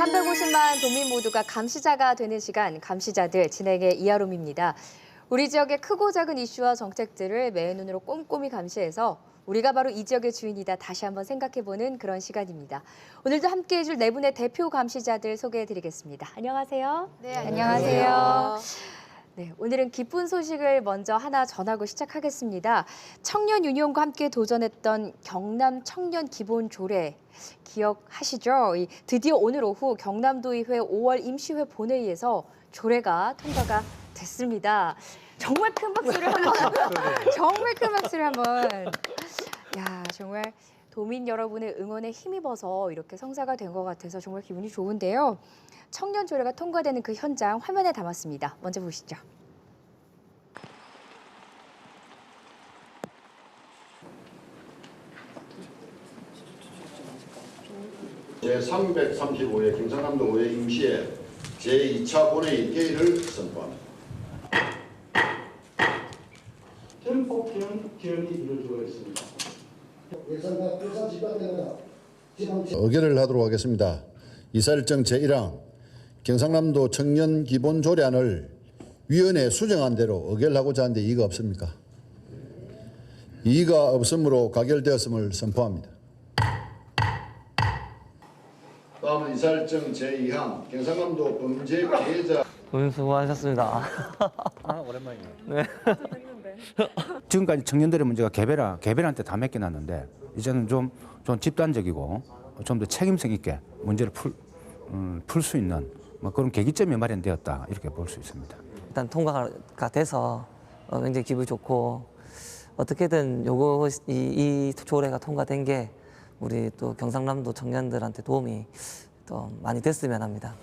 350만 도민 모두가 감시자가 되는 시간, 감시자들 진행의 이하롬입니다. 우리 지역의 크고 작은 이슈와 정책들을 맨눈으로 꼼꼼히 감시해서 우리가 바로 이 지역의 주인이다 다시 한번 생각해보는 그런 시간입니다. 오늘도 함께해줄 네 분의 대표 감시자들 소개해드리겠습니다. 안녕하세요. 네, 안녕하세요. 네, 오늘은 기쁜 소식을 먼저 하나 전하고 시작하겠습니다. 청년 유니온과 함께 도전했던 경남 청년 기본 조례 기억하시죠? 드디어 오늘 오후 경남도의회 5월 임시회 본회의에서 조례가 통과가 됐습니다. 정말 큰 박수를 한번, 정말 큰 박수를 한번. 야, 정말 도민 여러분의 응원에 힘입어서 이렇게 성사가 된 것 같아서 정말 기분이 좋은데요. 청년 조례가 통과되는 그 현장 화면에 담았습니다. 먼저 보시죠. 제335회 경상남도 의회 임시회 제2차 본회의 개의를 선포합니다. tem포형 개헌이 이루어지고 있습니다. 예산과 예산 집행되거나 의결을 하도록 하겠습니다. 이사일정 제1항 경상남도 청년 기본 조례안을 위원회에 수정한 대로 의결하고자 하는데 이의가 없습니까? 이의가 없으므로 가결되었음을 선포합니다. 다음은 이사일정 제2항 경상남도 범죄 피해자 고생 수고하셨습니다. 오랜만이네요. 네. 지금까지 청년들의 문제가 개별한테 다 맡겨놨는데 이제는 좀 집단적이고 좀 더 책임성 있게 문제를 풀 수 있는 뭐 그런 계기점이 마련되었다 이렇게 볼 수 있습니다. 일단 통과가 돼서 굉장히 기분이 좋고 어떻게든 이 조례가 통과된 게 우리 또 경상남도 청년들한테 도움이 또 많이 됐으면 합니다.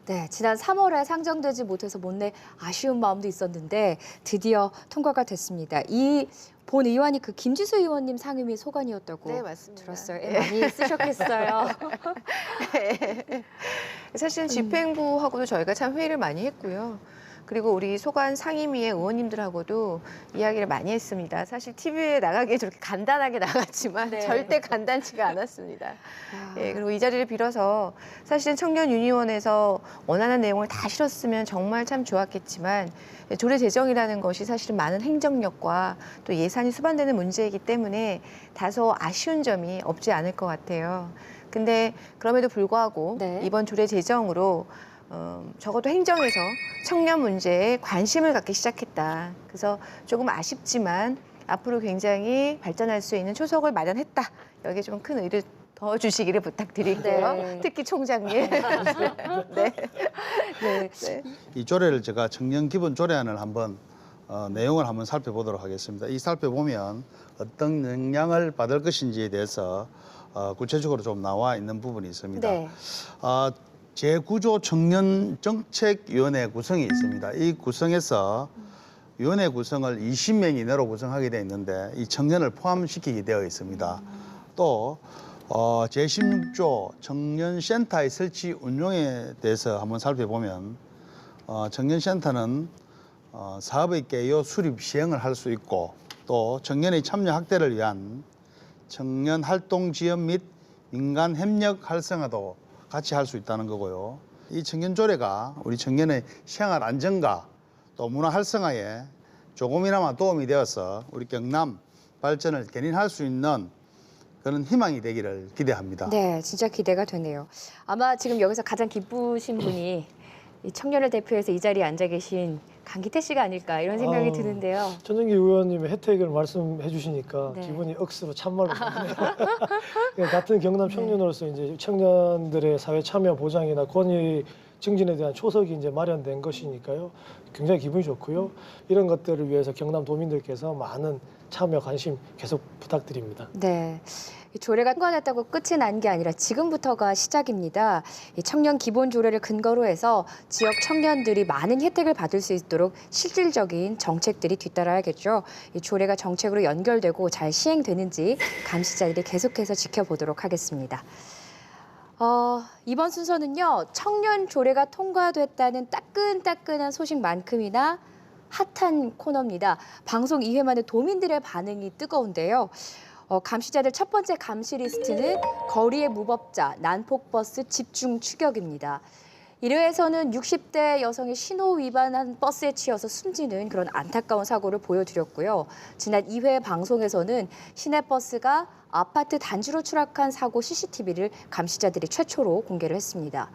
네, 지난 3월에 상정되지 못해서 못내 아쉬운 마음도 있었는데 드디어 통과가 됐습니다. 이 본 의원이 그 김지수 의원님 상임위 소관이었다고 네, 맞습니다. 들었어요. 네. 많이 쓰셨겠어요. 네. 사실은 집행부하고도 저희가 참 회의를 많이 했고요. 그리고 우리 소관 상임위의 의원님들하고도 이야기를 많이 했습니다. 사실 TV에 나가기에 저렇게 간단하게 나갔지만 네. 절대 간단치가 않았습니다. 아. 예, 그리고 이 자리를 빌어서 사실은 청년 유니온에서 원하는 내용을 다 실었으면 정말 참 좋았겠지만 조례 제정이라는 것이 사실은 많은 행정력과 또 예산이 수반되는 문제이기 때문에 다소 아쉬운 점이 없지 않을 것 같아요. 근데 그럼에도 불구하고 네. 이번 조례 제정으로 적어도 행정에서 청년 문제에 관심을 갖기 시작했다. 그래서 조금 아쉽지만 앞으로 굉장히 발전할 수 있는 초석을 마련했다. 여기에 좀 큰 의를 더 주시기를 부탁드리고요. 네. 특히 총장님. 네. 네. 네. 이 조례를 제가 청년 기본 조례안을 한번 내용을 한번 살펴보도록 하겠습니다. 이 살펴보면 어떤 영향을 받을 것인지에 대해서 구체적으로 좀 나와 있는 부분이 있습니다. 네. 제9조 청년정책위원회 구성이 있습니다. 이 구성에서 위원회 구성을 20명 이내로 구성하게 되어 있는데 이 청년을 포함시키게 되어 있습니다. 또 제16조 청년센터의 설치 운용에 대해서 한번 살펴보면 청년센터는 사업의 개요 수립 시행을 할 수 있고 또 청년의 참여 확대를 위한 청년 활동 지원 및 민간 협력 활성화도 같이 할 수 있다는 거고요. 이 청년 조례가 우리 청년의 생활 안정과 또 문화 활성화에 조금이나마 도움이 되어서 우리 경남 발전을 견인할 수 있는 그런 희망이 되기를 기대합니다. 네, 진짜 기대가 되네요. 아마 지금 여기서 가장 기쁘신 분이 이 청년을 대표해서 이 자리에 앉아 계신 강기태 씨가 아닐까 이런 생각이 드는데요. 전정기 의원님의 혜택을 말씀해 주시니까 네. 기분이 억수로 참말로 좋네요. 같은 경남 청년으로서 이제 청년들의 사회 참여 보장이나 권위 증진에 대한 초석이 이제 마련된 것이니까요. 굉장히 기분이 좋고요. 이런 것들을 위해서 경남 도민들께서 많은 참여 관심 계속 부탁드립니다. 네. 이 조례가 통과됐다고 끝이 난 게 아니라 지금부터가 시작입니다. 이 청년 기본 조례를 근거로 해서 지역 청년들이 많은 혜택을 받을 수 있도록 실질적인 정책들이 뒤따라야겠죠. 이 조례가 정책으로 연결되고 잘 시행되는지 감시자들이 계속해서 지켜보도록 하겠습니다. 이번 순서는요. 청년 조례가 통과됐다는 따끈따끈한 소식만큼이나 핫한 코너입니다. 방송 2회 만에 도민들의 반응이 뜨거운데요. 감시자들 첫 번째 감시 리스트는 거리의 무법자, 난폭버스 집중 추격입니다. 1회에서는 60대 여성이 신호 위반한 버스에 치여서 숨지는 그런 안타까운 사고를 보여드렸고요. 지난 2회 방송에서는 시내버스가 아파트 단지로 추락한 사고 CCTV를 감시자들이 최초로 공개를 했습니다.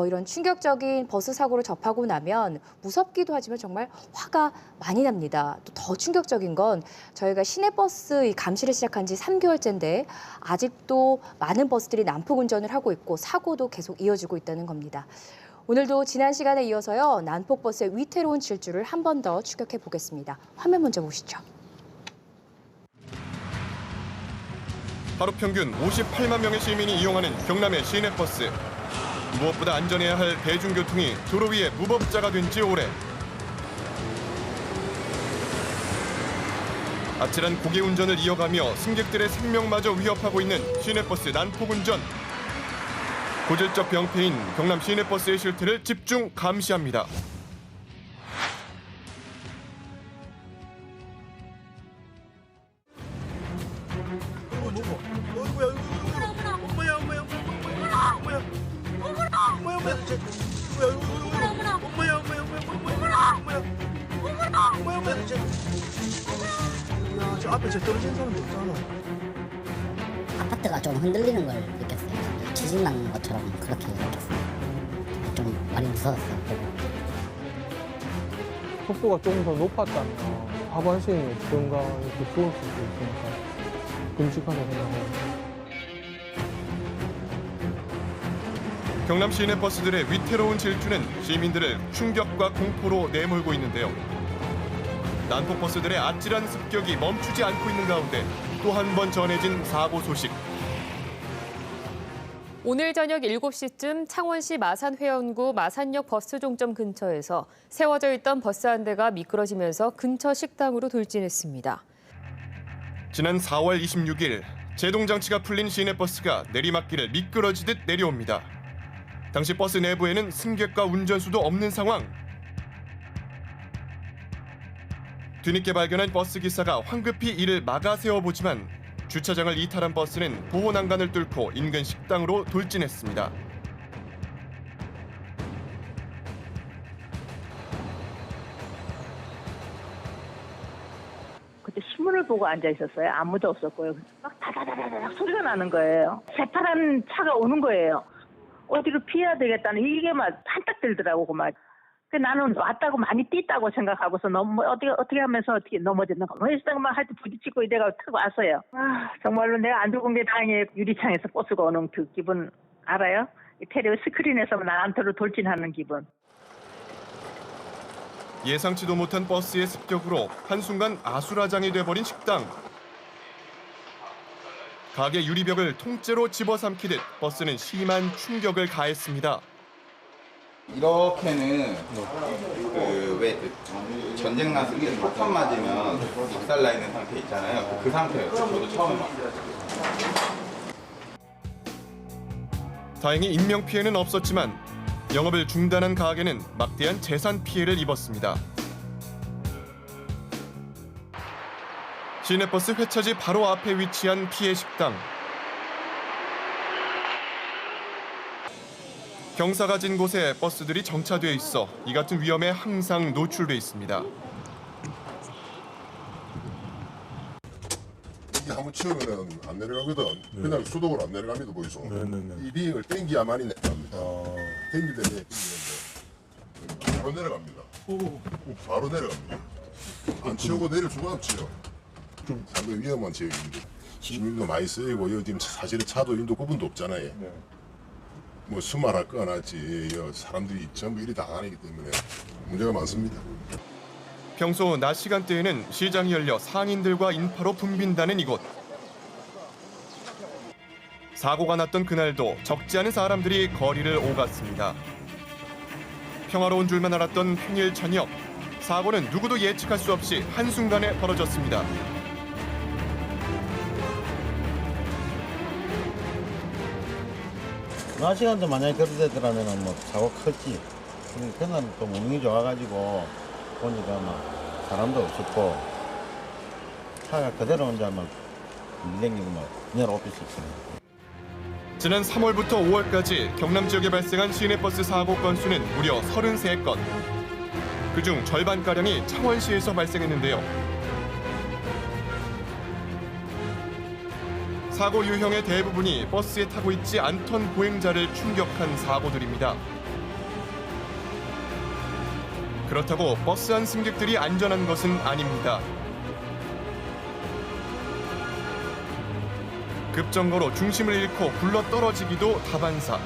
이런 충격적인 버스 사고를 접하고 나면 무섭기도 하지만 정말 화가 많이 납니다. 또 더 충격적인 건 저희가 시내버스 이 감시를 시작한 지 3개월째인데 아직도 많은 버스들이 난폭 운전을 하고 있고 사고도 계속 이어지고 있다는 겁니다. 오늘도 지난 시간에 이어서요. 난폭버스의 위태로운 질주를 한 번 더 추격해 보겠습니다. 화면 먼저 보시죠. 하루 평균 58만 명의 시민이 이용하는 경남의 시내버스. 무엇보다 안전해야 할 대중교통이 도로 위에 무법자가 된 지 오래. 아찔한 고개 운전을 이어가며 승객들의 생명마저 위협하고 있는 시내버스 난폭 운전. 고질적 병폐인 경남 시내버스의 실태를 집중 감시합니다. 저 앞에 저 떨어진 사람도 없잖아. 아파트가 좀 흔들리는 걸 느꼈어요. 지진 난 것처럼 그렇게 느꼈어요. 좀 많이 무서웠어요. 속도가 조금 더 높았다면 하반신이 어떤가 이렇게 죽을 수도 있으니까 끔찍하게 생각해요. 경남 시내버스들의 위태로운 질주는 시민들을 충격과 공포로 내몰고 있는데요. 난폭버스들의 아찔한 습격이 멈추지 않고 있는 가운데 또 한 번 전해진 사고 소식. 오늘 저녁 7시쯤 창원시 마산회원구 마산역 버스 종점 근처에서 세워져 있던 버스 한 대가 미끄러지면서 근처 식당으로 돌진했습니다. 지난 4월 26일 제동장치가 풀린 시내버스가 내리막길을 미끄러지듯 내려옵니다. 당시 버스 내부에는 승객과 운전수도 없는 상황. 뒤늦게 발견한 버스 기사가 황급히 이를 막아 세워보지만 주차장을 이탈한 버스는 보호 난간을 뚫고 인근 식당으로 돌진했습니다. 그때 신문을 보고 앉아 있었어요. 아무도 없었고요. 막 다다다다닥 소리가 나는 거예요. 새파란 차가 오는 거예요. 어디로 피해야 되겠다는 이게 막 한딱 들더라고 막. 나는 왔다고 많이 뛰었다고 생각하고서 어떻게 하면서 어떻게 넘어졌는가. 막 할 때 부딪히고 이래가 타고 왔어요. 정말로 내가 안 죽은 게 다행이에요. 유리창에서 버스가 오는 그 기분 알아요? 테레비 스크린에서 나한테로 돌진하는 기분. 예상치도 못한 버스의 습격으로 한순간 아수라장이 돼버린 식당. 가게 유리벽을 통째로 집어삼키듯 버스는 심한 충격을 가했습니다. 이렇게는 왜 전쟁 났을 때 폭탄 맞으면 박살나 있는 상태 있잖아요. 그 상태였어요. 저도 처음에 봤어요. 다행히 인명 피해는 없었지만 영업을 중단한 가게는 막대한 재산 피해를 입었습니다. 시내버스 회차지 바로 앞에 위치한 피해 식당. 경사가 진 곳에 버스들이 정차돼 있어 이 같은 위험에 항상 노출돼 있습니다. 이게 한번 치우면 안 내려가거든. 그냥 수동으로 안 내려갑니다, 보이소. 이 링을 당겨야만이 내려갑니다. 당길 때 당기는데 바로 내려갑니다. 바로 내려갑니다. 안 치우고 내릴 수가 없지요. 좀 상당히 위험한 지역인데 시민도 많이 쓰이고 여기 지금 사실은 차도 인도 구분도 없잖아요. 뭐 수말할 거 하나지 사람들이 전부 일이 다 가기 때문에 문제가 많습니다. 평소 낮 시간대에는 시장이 열려 상인들과 인파로 붐빈다는 이곳. 사고가 났던 그날도 적지 않은 사람들이 거리를 오갔습니다. 평화로운 줄만 알았던 평일 저녁, 사고는 누구도 예측할 수 없이 한순간에 벌어졌습니다. 낮 시간대 만약에 그렇게 되더라면 뭐 사고 컸지. 근데 그날은 또 운이 좋아가지고 보니까 막 사람도 없었고 차가 그대로 혼자 막 댕기고 막 그냥 오피스 있어요. 지난 3월부터 5월까지 경남 지역에 발생한 시내버스 사고 건수는 무려 33건. 그중 절반가량이 창원시에서 발생했는데요. 사고 유형의 대부분이 버스에 타고 있지 않던 보행자를 충격한 사고들입니다. 그렇다고 버스 안 승객들이 안전한 것은 아닙니다. 급정거로 중심을 잃고 굴러 떨어지기도 다반사.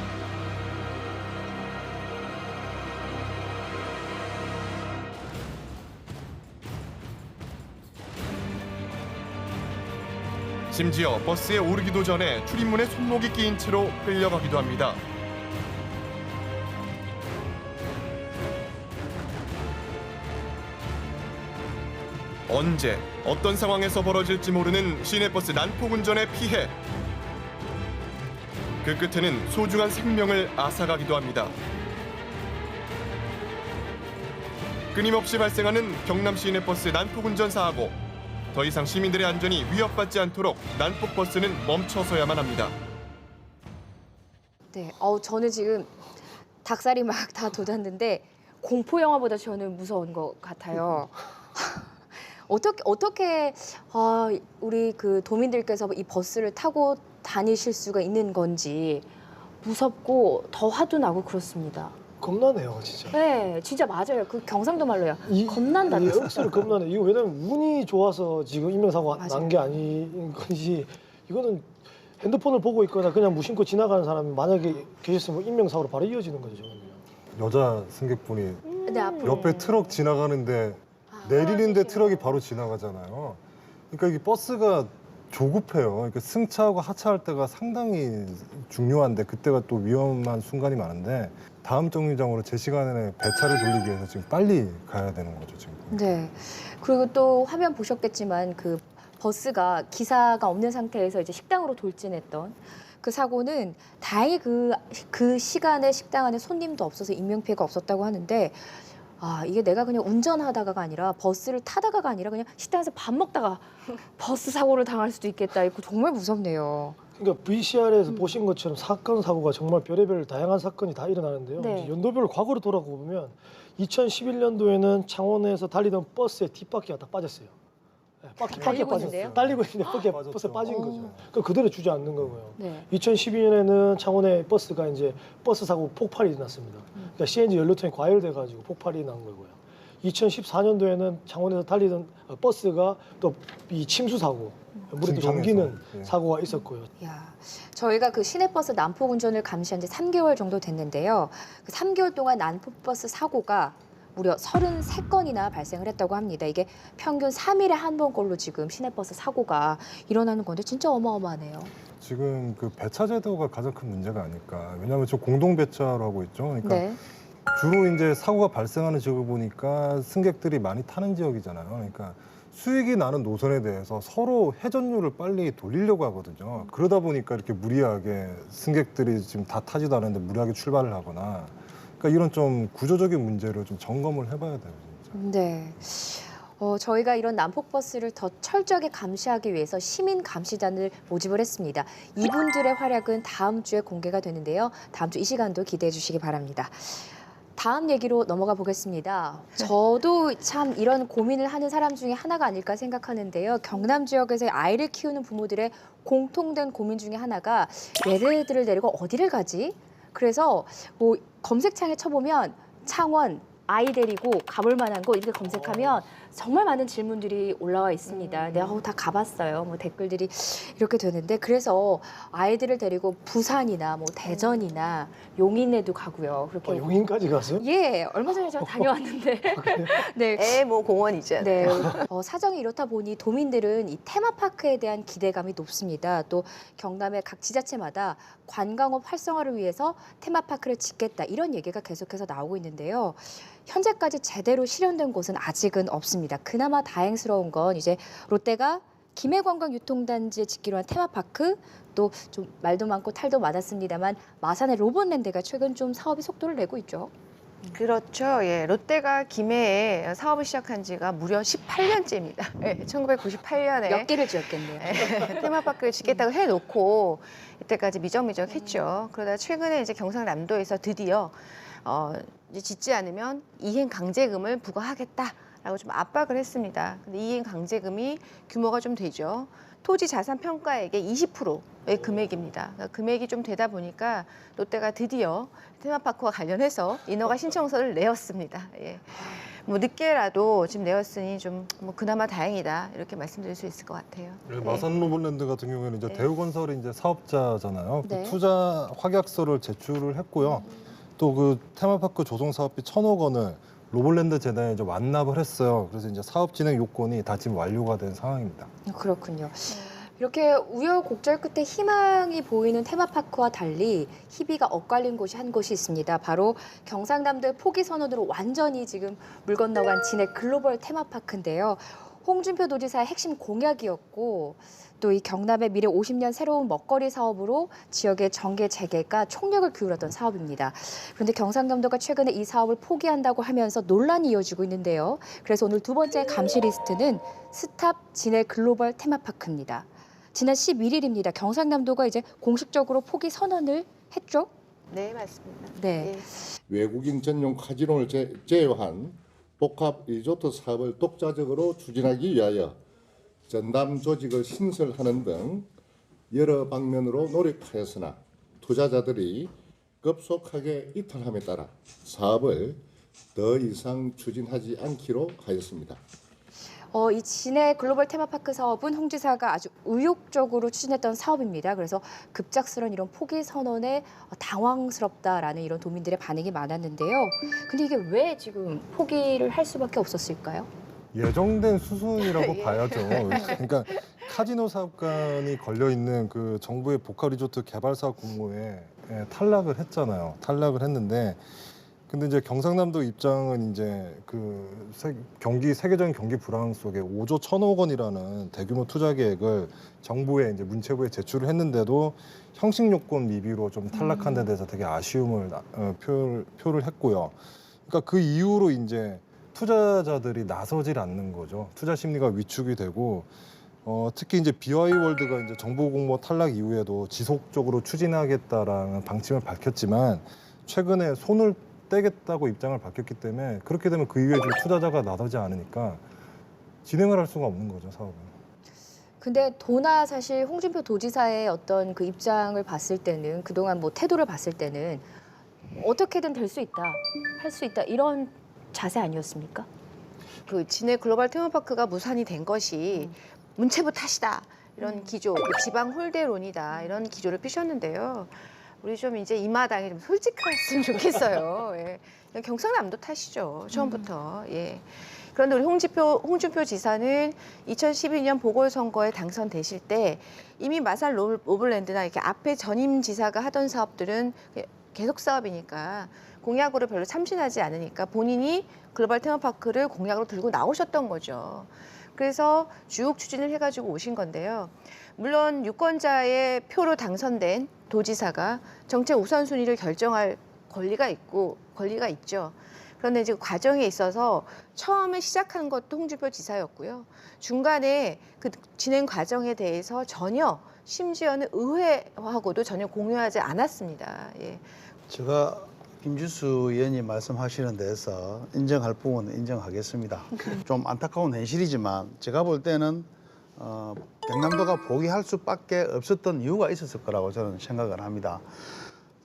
심지어 버스에 오르기도 전에 출입문에 손목이 끼인 채로 끌려가기도 합니다. 언제 어떤 상황에서 벌어질지 모르는 시내버스 난폭 운전의 피해. 그 끝에는 소중한 생명을 앗아가기도 합니다. 끊임없이 발생하는 경남 시내버스 난폭 운전 사고. 더 이상 시민들의 안전이 위협받지 않도록 난폭 버스는 멈춰서야만 합니다. 네, 저는 지금 닭살이 막 다 돋았는데 공포 영화보다 저는 무서운 것 같아요. 어떻게 우리 그 도민들께서 이 버스를 타고 다니실 수가 있는 건지 무섭고 더 화도 나고 그렇습니다. 겁나네요, 진짜. 네, 진짜 맞아요. 그 경상도 말로요. 겁난다. 이 억수로 겁나네. 이거 왜냐면 운이 좋아서 지금 인명사고가 난 게 아닌 건지 이거는 핸드폰을 보고 있거나 그냥 무심코 지나가는 사람이 만약에 계셨으면 인명사고로 바로 이어지는 거죠. 여자 승객분이 네, 앞으로. 옆에 트럭 지나가는데 내리는데 트럭이 바로 지나가잖아요. 그러니까 이게 버스가 조급해요. 그러니까 승차하고 하차할 때가 상당히 중요한데 그때가 또 위험한 순간이 많은데 다음 정류장으로 제 시간에 배차를 돌리기 위해서 지금 빨리 가야 되는 거죠, 지금. 네. 그리고 또 화면 보셨겠지만 그 버스가 기사가 없는 상태에서 이제 식당으로 돌진했던 그 사고는 다행히 그 시간에 식당 안에 손님도 없어서 인명피해가 없었다고 하는데 이게 내가 그냥 운전하다가가 아니라 버스를 타다가가 아니라 그냥 식당에서 밥 먹다가 버스 사고를 당할 수도 있겠다. 이거 정말 무섭네요. 그러니까 VCR에서 보신 것처럼 사건, 사고가 정말 별의별 다양한 사건이 다 일어나는데요. 네. 이제 연도별로 과거로 돌아보면 2011년도에는 창원에서 달리던 버스에 뒷바퀴가 딱 빠졌어요. 네, 바퀴 달리고 빠졌어요. 있는데요? 달리고 있는데 바퀴가 버스에 빠진 거죠. 그러니까 그대로 주지 않는 거고요. 네. 2012년에는 창원의 버스가 이제 버스 사고 폭발이 났습니다. 그러니까 CNG 연료통이 과열돼가지고 폭발이 난 거고요. 2014년도에는 창원에서 달리던 버스가 또 이 침수 사고, 물에 또 잠기는 사고가 있었고요. 야, 저희가 그 시내버스 난폭 운전을 감시한 지 3개월 정도 됐는데요. 그 3개월 동안 난폭버스 사고가 무려 33건이나 발생을 했다고 합니다. 이게 평균 3일에 한 번꼴로 지금 시내버스 사고가 일어나는 건데 진짜 어마어마하네요. 지금 그 배차 제도가 가장 큰 문제가 아닐까. 왜냐하면 저 공동 배차로 하고 있죠. 그러니까 네. 주로 이제 사고가 발생하는 지역을 보니까 승객들이 많이 타는 지역이잖아요. 그러니까 수익이 나는 노선에 대해서 서로 회전율을 빨리 돌리려고 하거든요. 그러다 보니까 이렇게 무리하게 승객들이 지금 다 타지도 않았는데 무리하게 출발을 하거나 그러니까 이런 좀 구조적인 문제를 좀 점검을 해봐야 돼요. 진짜. 네. 저희가 이런 난폭버스를 더 철저하게 감시하기 위해서 시민 감시단을 모집을 했습니다. 이분들의 활약은 다음 주에 공개가 되는데요. 다음 주 이 시간도 기대해 주시기 바랍니다. 다음 얘기로 넘어가 보겠습니다. 저도 참 이런 고민을 하는 사람 중에 하나가 아닐까 생각하는데요. 경남 지역에서 아이를 키우는 부모들의 공통된 고민 중에 하나가 얘네들을 데리고 어디를 가지? 그래서 뭐 검색창에 쳐보면 창원, 아이 데리고 가볼 만한 곳 이렇게 검색하면 정말 많은 질문들이 올라와 있습니다. 내가 다 가봤어요. 뭐 댓글들이 이렇게 되는데 그래서 아이들을 데리고 부산이나 뭐 대전이나 용인에도 가고요. 그렇게 용인까지 갔어요? 예, 얼마 전에 제가 다녀왔는데. 네, 뭐 공원이죠. 네, 사정이 이렇다 보니 도민들은 이 테마파크에 대한 기대감이 높습니다. 또 경남의 각 지자체마다 관광업 활성화를 위해서 테마파크를 짓겠다 이런 얘기가 계속해서 나오고 있는데요. 현재까지 제대로 실현된 곳은 아직은 없습니다. 그나마 다행스러운 건 이제 롯데가 김해관광유통단지에 짓기로 한 테마파크, 또 좀 말도 많고 탈도 많았습니다만 마산의 로봇랜드가 최근 좀 사업이 속도를 내고 있죠. 그렇죠. 예, 롯데가 김해에 사업을 시작한 지가 무려 18년째입니다. 예, 1998년에 몇 개를 지었겠네요. 테마파크를 짓겠다고 해놓고 이때까지 미적미적했죠. 그러다 최근에 이제 경상남도에서 드디어 이제 짓지 않으면 이행 강제금을 부과하겠다라고 좀 압박을 했습니다. 근데 이행 강제금이 규모가 좀 되죠. 토지 자산 평가액의 20%의 금액입니다. 그러니까 금액이 좀 되다 보니까 롯데가 드디어 테마파크와 관련해서 인허가 신청서를 내었습니다. 예. 뭐 늦게라도 지금 내었으니 좀 뭐 그나마 다행이다 이렇게 말씀드릴 수 있을 것 같아요. 네, 마산 로봇랜드 같은 경우에는 이제 대우건설이 이제 사업자잖아요. 네. 그 투자 확약서를 제출을 했고요. 또 그 테마파크 조성 사업비 1,000억 원을 로봇랜드 재단에 이제 완납을 했어요. 그래서 이제 사업 진행 요건이 다 지금 완료가 된 상황입니다. 그렇군요. 이렇게 우여곡절 끝에 희망이 보이는 테마파크와 달리 희비가 엇갈린 곳이 한 곳이 있습니다. 바로 경상남도의 포기 선언으로 완전히 지금 물 건너간 진해 글로벌 테마파크인데요. 홍준표 도지사의 핵심 공약이었고 또 이 경남의 미래 50년 새로운 먹거리 사업으로 지역의 정계 재개가 총력을 기울였던 사업입니다. 그런데 경상남도가 최근에 이 사업을 포기한다고 하면서 논란이 이어지고 있는데요. 그래서 오늘 두 번째 감시 리스트는 스탑 진해 글로벌 테마파크입니다. 지난 11일입니다. 경상남도가 이제 공식적으로 포기 선언을 했죠? 네, 맞습니다. 네. 외국인 전용 카지노를 제외한 복합 리조트 사업을 독자적으로 추진하기 위하여 전담 조직을 신설하는 등 여러 방면으로 노력하였으나 투자자들이 급속하게 이탈함에 따라 사업을 더 이상 추진하지 않기로 하였습니다. 이 진해 글로벌 테마파크 사업은 홍 지사가 아주 의욕적으로 추진했던 사업입니다. 그래서 급작스러운 이런 포기 선언에 당황스럽다라는 이런 도민들의 반응이 많았는데요. 근데 이게 왜 지금 포기를 할 수밖에 없었을까요? 예정된 수순이라고 봐야죠. 그러니까 카지노 사업관이 걸려 있는 그 정부의 복합 리조트 개발 사업 공모에 탈락을 했잖아요. 탈락을 했는데 근데 이제 경상남도 입장은 이제 그 세계적인 경기 불황 속에 5조 1,000억 원이라는 대규모 투자 계획을 정부에 이제 문체부에 제출을 했는데도 형식 요건 미비로 좀 탈락한 데 대해서 되게 아쉬움을 표를 했고요. 그러니까 그 이후로 이제 투자자들이 나서질 않는 거죠. 투자 심리가 위축이 되고 특히 이제 BY 월드가 이제 정부 공모 탈락 이후에도 지속적으로 추진하겠다라는 방침을 밝혔지만 최근에 손을 떼겠다고 입장을 밝혔기 때문에 그렇게 되면 그 이후에 좀 투자자가 나서지 않으니까 진행을 할 수가 없는 거죠, 사업을. 근데 도나 사실 홍준표 도지사의 어떤 그 입장을 봤을 때는 그동안 뭐 태도를 봤을 때는 어떻게든 될 수 있다, 할 수 있다 이런 자세 아니었습니까? 그 진해 글로벌 테마파크가 무산이 된 것이 문체부 탓이다 이런 기조, 그 지방 홀대론이다 이런 기조를 피셨는데요. 우리 좀 이제 이 마당에 좀 솔직했으면 좋겠어요. 예. 경상남도 탓이죠, 처음부터. 예. 그런데 우리 홍준표 지사는 2012년 보궐선거에 당선되실 때 이미 마산 로블랜드나 이렇게 앞에 전임 지사가 하던 사업들은 계속 사업이니까 공약으로 별로 참신하지 않으니까 본인이 글로벌 테마파크를 공약으로 들고 나오셨던 거죠. 그래서 쭉 추진을 해가지고 오신 건데요. 물론 유권자의 표로 당선된 도지사가 정책 우선순위를 결정할 권리가 있죠. 그런데 이제 과정에 있어서 처음에 시작한 것도 홍준표 지사였고요. 중간에 그 진행 과정에 대해서 전혀 심지어는 의회하고도 전혀 공유하지 않았습니다. 예. 제가 김주수 의원이 말씀하시는 데서 인정할 부분은 인정하겠습니다. 좀 안타까운 현실이지만 제가 볼 때는 경남도가 포기할 수밖에 없었던 이유가 있었을 거라고 저는 생각을 합니다.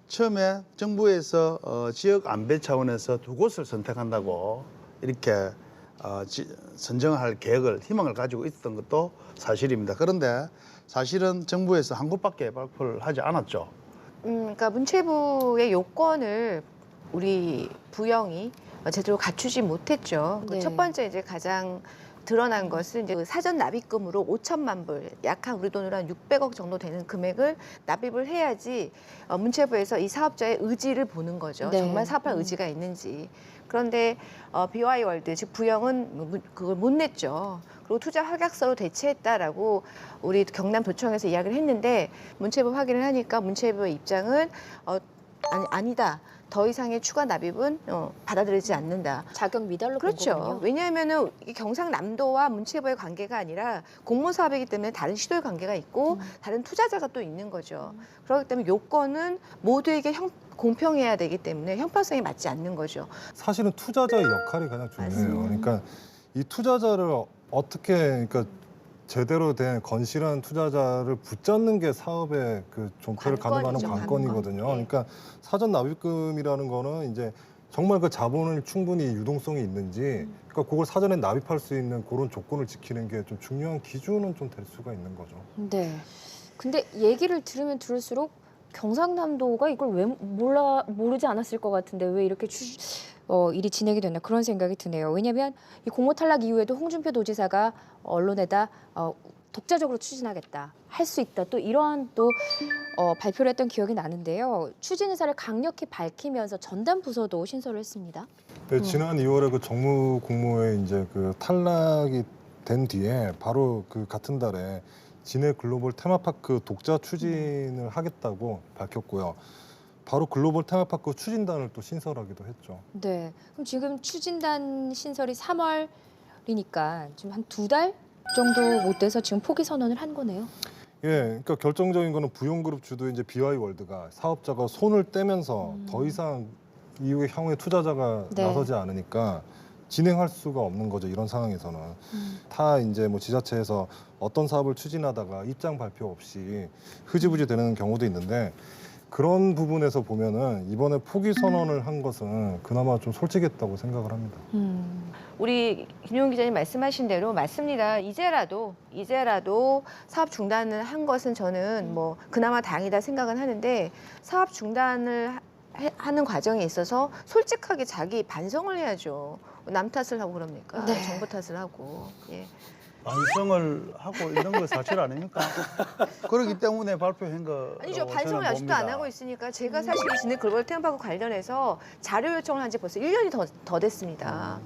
처음에 정부에서 지역 안배 차원에서 두 곳을 선택한다고 이렇게 선정할 계획을 희망을 가지고 있었던 것도 사실입니다. 그런데 사실은 정부에서 한 곳밖에 발표를 하지 않았죠. 그러니까 문체부의 요건을 우리 부영이 제대로 갖추지 못했죠. 네. 첫 번째 이제 가장 드러난 것은 이제 사전 납입금으로 5천만 불, 약 한 우리 돈으로 한 600억 정도 되는 금액을 납입을 해야지 문체부에서 이 사업자의 의지를 보는 거죠. 네. 정말 사업할 의지가 있는지. 그런데 BY 월드 즉 부영은 그걸 못 냈죠. 그리고 투자 확약서로 대체했다라고 우리 경남도청에서 이야기를 했는데 문체부 확인을 하니까 문체부의 입장은 아니다. 더 이상의 추가 납입은 받아들이지 않는다. 자격 미달로 본 그렇죠. 거군요. 왜냐하면은 이 경상남도와 문체부의 관계가 아니라 공모 사업이기 때문에 다른 시도의 관계가 있고 다른 투자자가 또 있는 거죠. 그렇기 때문에 요건은 모두에게 공평해야 되기 때문에 형평성이 맞지 않는 거죠. 사실은 투자자의 역할이 가장 중요해요. 그러니까 이 투자자를 어떻게 그러니까 제대로 된 건실한 투자자를 붙잡는 게 사업의 그 존폐를 가늠하는 관건이죠, 관건이거든요. 관건. 예. 그러니까 사전 납입금이라는 거는 이제 정말 그 자본을 충분히 유동성이 있는지, 그러니까 그걸 사전에 납입할 수 있는 그런 조건을 지키는 게 좀 중요한 기준은 좀 될 수가 있는 거죠. 네. 근데 얘기를 들으면 들을수록 경상남도가 이걸 왜 모르지 않았을 것 같은데 왜 이렇게 일이 진행이 됐나 그런 생각이 드네요. 왜냐하면 이 공모 탈락 이후에도 홍준표 도지사가 언론에다 독자적으로 추진하겠다, 할 수 있다, 또 이러한 또 발표를 했던 기억이 나는데요. 추진 의사를 강력히 밝히면서 전담 부서도 신설을 했습니다. 네, 지난 2월에 그 정무 공모에 이제 그 탈락이 된 뒤에 바로 그 같은 달에 진해 글로벌 테마파크 독자 추진을 하겠다고 밝혔고요. 바로 글로벌 테마파크 추진단을 또 신설하기도 했죠. 네. 그럼 지금 추진단 신설이 3월이니까 지금 한 2달 정도 못 돼서 지금 포기 선언을 한 거네요. 예, 그러니까 결정적인 거는 부용그룹 주도 이제 BY월드가 사업자가 손을 떼면서 더 이상 이후에 향후에 투자자가 네. 나서지 않으니까 진행할 수가 없는 거죠. 이런 상황에서는 다 이제 뭐 지자체에서 어떤 사업을 추진하다가 입장 발표 없이 흐지부지 되는 경우도 있는데 그런 부분에서 보면은 이번에 포기 선언을 한 것은 그나마 좀 솔직했다고 생각을 합니다. 우리 김용 기자님 말씀하신 대로 맞습니다. 이제라도 사업 중단을 한 것은 저는 뭐 그나마 다행이다 생각은 하는데 사업 중단을 하는 과정에 있어서 솔직하게 자기 반성을 해야죠. 남 탓을 하고 그럽니까? 네. 정부 탓을 하고. 예. 반성을 하고 이런 거 사실 아닙니까? 그렇기 때문에 발표한 거. 아니죠. 반성을 아직도 안 하고 있으니까 제가 사실 이 진해 글로벌 테마파크 관련해서 자료 요청을 한 지 벌써 1년이 더 됐습니다.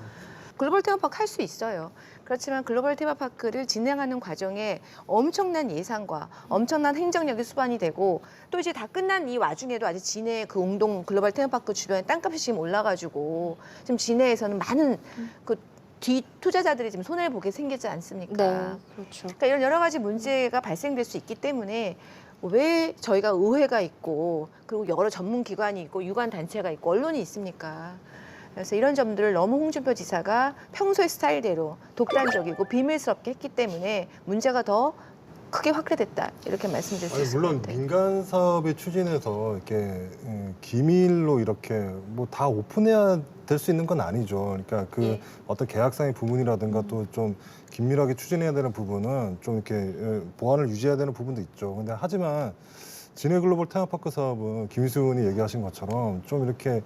글로벌 테마파크 할 수 있어요. 그렇지만 글로벌 테마파크를 진행하는 과정에 엄청난 예산과 엄청난 행정력이 수반이 되고 또 이제 다 끝난 이 와중에도 아직 진해 그 웅동 글로벌 테마파크 주변에 땅값이 지금 올라가지고 지금 진해에서는 많은 그 뒤 투자자들이 지금 손해를 보게 생기지 않습니까? 네, 그렇죠. 그러니까 이런 여러 가지 문제가 발생될 수 있기 때문에 왜 저희가 의회가 있고 그리고 여러 전문 기관이 있고 유관 단체가 있고 언론이 있습니까? 그래서 이런 점들을 너무 홍준표 지사가 평소의 스타일대로 독단적이고 비밀스럽게 했기 때문에 문제가 더 크게 확대됐다 이렇게 말씀드릴 수 있을 것 물론 같아요. 민간 사업에 추진해서 이렇게 기밀로 이렇게 뭐 다 오픈해야 될 수 있는 건 아니죠. 그러니까 그 어떤 계약상의 부분이라든가 또 좀 긴밀하게 추진해야 되는 부분은 좀 이렇게 보안을 유지해야 되는 부분도 있죠. 근데 하지만 진해 글로벌 테마파크 사업은 김희수 의원이 얘기하신 것처럼 좀 이렇게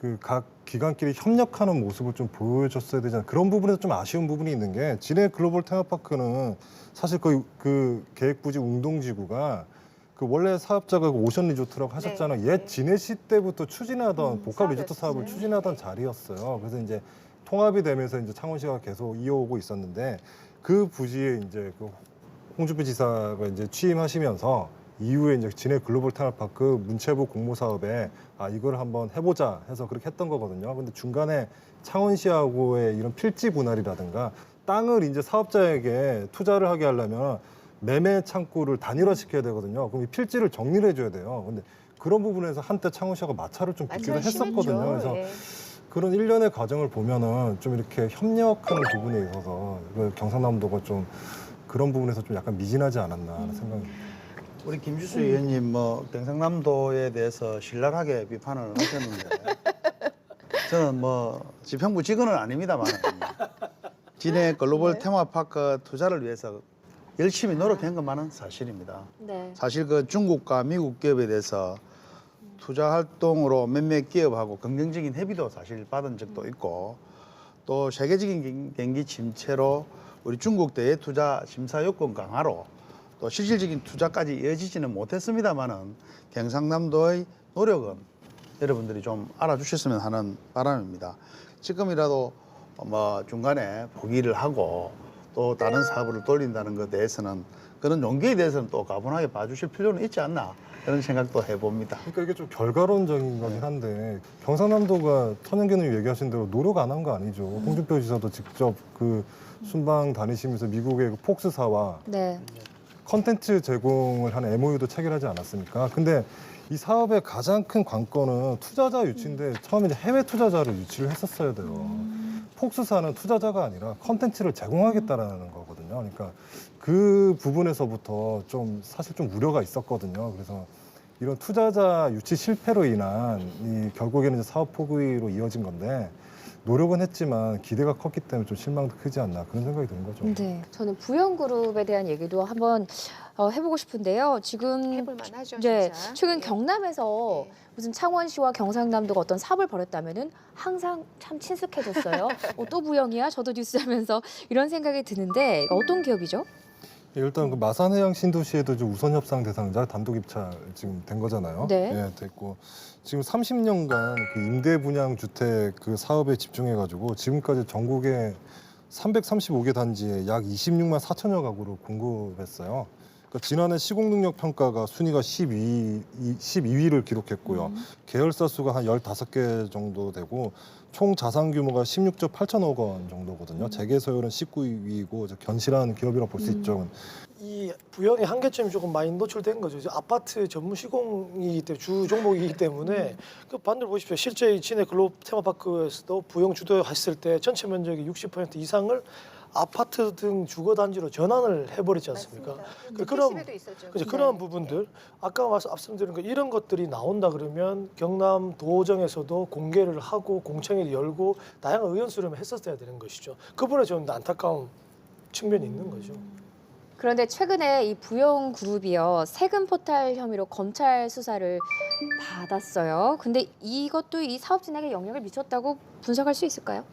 그 각 기관끼리 협력하는 모습을 좀 보여줬어야 되잖아요. 그런 부분에서 좀 아쉬운 부분이 있는 게 진해 글로벌 테마파크는 사실 그 계획부지 웅동지구가 그 원래 사업자가 오션 리조트라고 하셨잖아요. 옛 진해시 때부터 추진하던 복합 리조트 사업을 추진하던 자리였어요. 그래서 이제 통합이 되면서 이제 창원시가 계속 이어오고 있었는데 그 부지에 이제 그 홍준표 지사가 이제 취임하시면서 이후에 이제 진해 글로벌 테마파크 문체부 공모 사업에 이걸 한번 해보자 해서 그렇게 했던 거거든요. 근데 중간에 창원시하고의 이런 필지 분할이라든가 땅을 이제 사업자에게 투자를 하게 하려면 매매 창구를 단일화시켜야 되거든요. 그럼 이 필지를 정리를 해줘야 돼요. 근데 그런 부분에서 한때 창원시하고 마찰을 좀 빚기도 했었거든요. 그래서 그런 일련의 과정을 보면은 좀 이렇게 협력하는 부분에 있어서 경상남도가 좀 그런 부분에서 좀 약간 미진하지 않았나 하는 생각입니다. 우리 김주수 의원님 뭐 경상남도에 대해서 신랄하게 비판을 하셨는데 저는 뭐 지평부 직원은 아닙니다만 진해 글로벌 테마파크 투자를 위해서 열심히 노력한 것만은 사실입니다. 네. 사실 그 중국과 미국 기업에 대해서 투자 활동으로 몇몇 기업하고 긍정적인 협의도 사실 받은 적도 있고 또 세계적인 경기 침체로 우리 중국 대의 투자 심사 요건 강화로 또 실질적인 투자까지 이어지지는 못했습니다만은 경상남도의 노력은 여러분들이 좀 알아주셨으면 하는 바람입니다. 지금이라도 뭐 중간에 포기를 하고 또 다른 사업을 돌린다는 것에 대해서는 그런 용기에 대해서는 또 가분하게 봐주실 필요는 있지 않나 그런 생각도 해봅니다. 그러니까 이게 좀 결과론적인 거긴 한데 경상남도가 천연기념 얘기하신 대로 노력 안 한 거 아니죠. 홍준표 지사도 직접 그 순방 다니시면서 미국의 그 폭스사와 네. 컨텐츠 제공을 하는 MOU도 체결하지 않았습니까? 근데 이 사업의 가장 큰 관건은 투자자 유치인데 처음에 이제 해외 투자자를 유치를 했었어야 돼요. 폭스사는 투자자가 아니라 컨텐츠를 제공하겠다라는 거거든요. 그러니까 그 부분에서부터 좀 사실 좀 우려가 있었거든요. 그래서 이런 투자자 유치 실패로 인한 이 결국에는 이제 사업 포기로 이어진 건데 노력은 했지만 기대가 컸기 때문에 좀 실망도 크지 않나 그런 생각이 드는 거죠. 네, 저는 부영그룹에 대한 얘기도 한번 해보고 싶은데요. 지금 해볼만하죠, 네, 진짜. 최근 경남에서 무슨 창원시와 경상남도가 어떤 사업을 벌였다면은 항상 참 친숙해졌어요. 또 부영이야? 저도 뉴스하면서 이런 생각이 드는데 어떤 기업이죠? 일단 그 마산해양 신도시에도 이제 우선 협상 대상자 단독 입찰 지금 된 거잖아요. 네. 예, 됐고 지금 30년간 그 임대 분양 주택 그 사업에 집중해 가지고 지금까지 전국에 335개 단지에 약 26만 4천여 가구를 공급했어요. 그러니까 지난해 시공능력 평가가 순위가 12위를 기록했고요. 계열사 수가 한 15개 정도 되고 총 자산 규모가 16조 8천억 원 정도거든요. 재개 서열은 19위이고 견실한 기업이라고 볼 수 있죠. 이 부영의 한계점이 조금 많이 노출된 거죠. 이제 아파트 전문 시공이기 때문에 주 종목이기 때문에 그 반대로 보십시오. 실제 이 진해 글로브 테마파크에서도 부영 주도했을 때 전체 면적의 60% 이상을 아파트 등 주거 단지로 전환을 해버리지 않습니까? 그런 부분들 아까 말씀드린 거 이런 것들이 나온다 그러면 경남 도정에서도 공개를 하고 공청회를 열고 다양한 의견 수렴을 했었어야 되는 것이죠. 그분에 좀 안타까운 측면이 있는 거죠. 그런데 최근에 이 부영그룹이요 세금 포탈 혐의로 검찰 수사를 받았어요. 근데 이것도 이 사업 진행에 영향을 미쳤다고 분석할 수 있을까요?